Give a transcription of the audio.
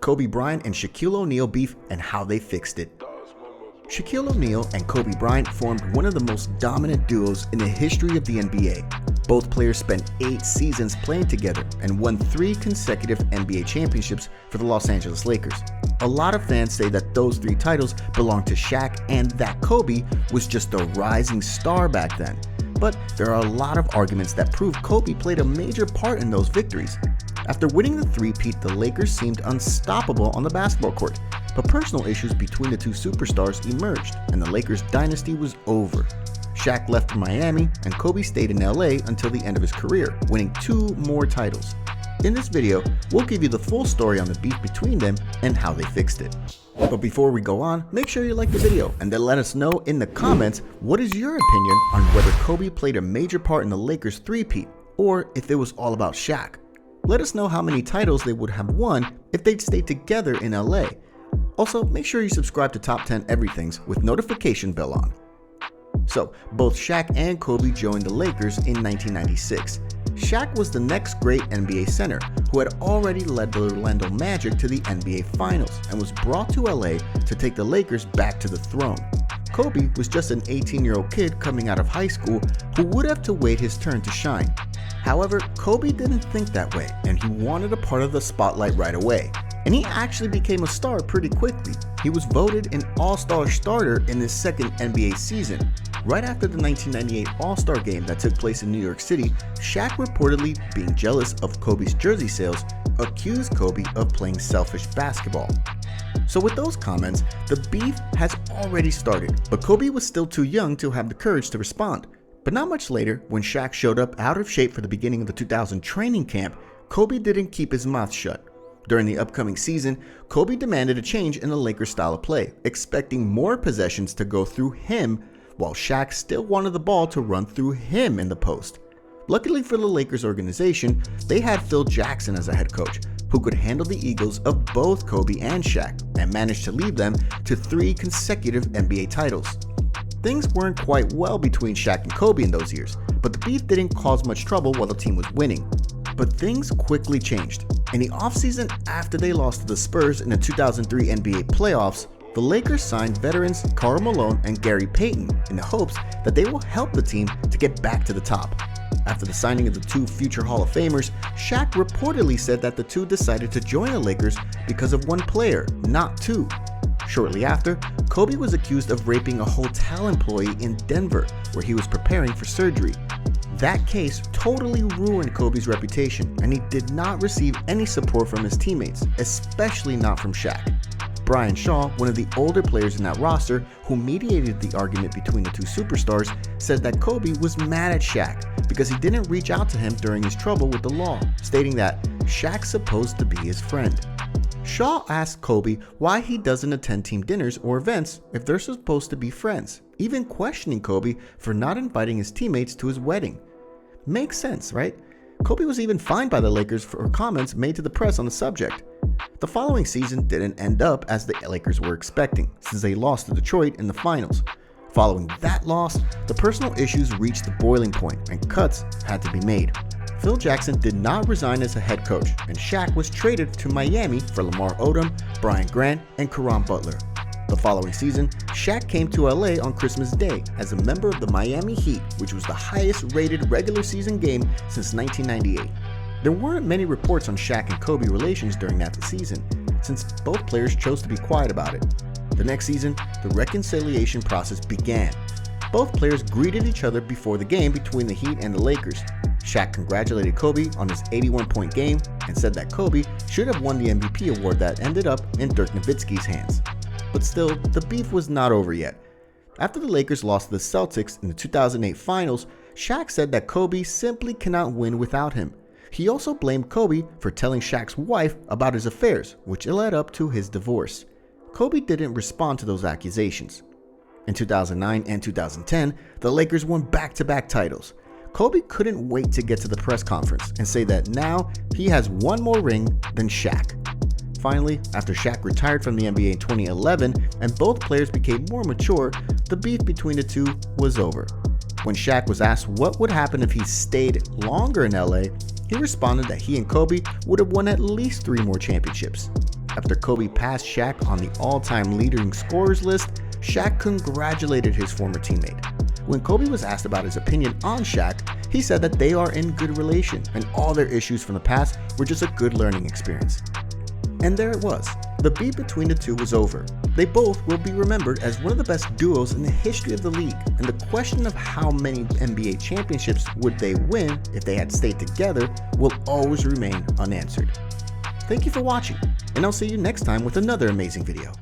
Kobe Bryant and Shaquille O'Neal beef and how they fixed it. Shaquille O'Neal and Kobe Bryant formed one of the most dominant duos in the history of the NBA. Both players spent 8 seasons playing together and won 3 consecutive NBA championships for the Los Angeles Lakers. A lot of fans say that those 3 titles belonged to Shaq and that Kobe was just a rising star back then. But there are a lot of arguments that prove Kobe played a major part in those victories. After winning the three-peat, the Lakers seemed unstoppable on the basketball court, but personal issues between the two superstars emerged and the Lakers dynasty was over. Shaq left for Miami and Kobe stayed in LA until the end of his career, winning 2 more titles. In this video, we'll give you the full story on the beef between them and how they fixed it. But before we go on, make sure you like the video and then let us know in the comments what is your opinion on whether Kobe played a major part in the Lakers three-peat or if it was all about Shaq. Let us know how many titles they would have won if they'd stayed together in LA. Also, make sure you subscribe to Top 10 Everythingz with notification bell on. So, both Shaq and Kobe joined the Lakers in 1996. Shaq was the next great NBA center who had already led the Orlando Magic to the NBA Finals and was brought to LA to take the Lakers back to the throne. Kobe was just an 18-year-old kid coming out of high school who would have to wait his turn to shine. However, Kobe didn't think that way and he wanted a part of the spotlight right away. And he actually became a star pretty quickly. He was voted an All-Star starter in his second NBA season. Right after the 1998 All-Star game that took place in New York City, Shaq reportedly, being jealous of Kobe's jersey sales, accused Kobe of playing selfish basketball. So with those comments, the beef has already started, but Kobe was still too young to have the courage to respond. But not much later, when Shaq showed up out of shape for the beginning of the 2000 training camp, Kobe didn't keep his mouth shut. During the upcoming season, Kobe demanded a change in the Lakers' style of play, expecting more possessions to go through him, while Shaq still wanted the ball to run through him in the post. Luckily for the Lakers organization, they had Phil Jackson as a head coach, who could handle the egos of both Kobe and Shaq, and managed to lead them to 3 consecutive NBA titles. Things weren't quite well between Shaq and Kobe in those years, but the beef didn't cause much trouble while the team was winning. But things quickly changed. In the offseason after they lost to the Spurs in the 2003 NBA playoffs, the Lakers signed veterans Karl Malone and Gary Payton in the hopes that they will help the team to get back to the top. After the signing of the 2 future Hall of Famers, Shaq reportedly said that the 2 decided to join the Lakers because of 1 player, not 2. Shortly after, Kobe was accused of raping a hotel employee in Denver where he was preparing for surgery. That case totally ruined Kobe's reputation and he did not receive any support from his teammates, especially not from Shaq. Brian Shaw, one of the older players in that roster who mediated the argument between the 2 superstars, said that Kobe was mad at Shaq because he didn't reach out to him during his trouble with the law, stating that Shaq's supposed to be his friend. Shaw asked Kobe why he doesn't attend team dinners or events if they're supposed to be friends, even questioning Kobe for not inviting his teammates to his wedding. Makes sense, right? Kobe was even fined by the Lakers for comments made to the press on the subject. The following season didn't end up as the Lakers were expecting, since they lost to Detroit in the finals. Following that loss, the personal issues reached the boiling point and cuts had to be made. Phil Jackson did not resign as a head coach, and Shaq was traded to Miami for Lamar Odom, Brian Grant, and Caron Butler. The following season, Shaq came to LA on Christmas Day as a member of the Miami Heat, which was the highest rated regular season game since 1998. There weren't many reports on Shaq and Kobe relations during that season, since both players chose to be quiet about it. The next season, the reconciliation process began. Both players greeted each other before the game between the Heat and the Lakers. Shaq congratulated Kobe on his 81-point game and said that Kobe should have won the MVP award that ended up in Dirk Nowitzki's hands. But still, the beef was not over yet. After the Lakers lost to the Celtics in the 2008 finals, Shaq said that Kobe simply cannot win without him. He also blamed Kobe for telling Shaq's wife about his affairs, which led up to his divorce. Kobe didn't respond to those accusations. In 2009 and 2010, the Lakers won back-to-back titles. Kobe couldn't wait to get to the press conference and say that now he has 1 more ring than Shaq. Finally, after Shaq retired from the NBA in 2011 and both players became more mature, the beef between the 2 was over. When Shaq was asked what would happen if he stayed longer in LA, he responded that he and Kobe would have won at least 3 more championships. After Kobe passed Shaq on the all-time leading scorers list, Shaq congratulated his former teammate. When Kobe was asked about his opinion on Shaq, he said that they are in good relation and all their issues from the past were just a good learning experience. And there it was. The beef between the two was over. They both will be remembered as one of the best duos in the history of the league, and the question of how many NBA championships would they win if they had stayed together will always remain unanswered. Thank you for watching, and I'll see you next time with another amazing video.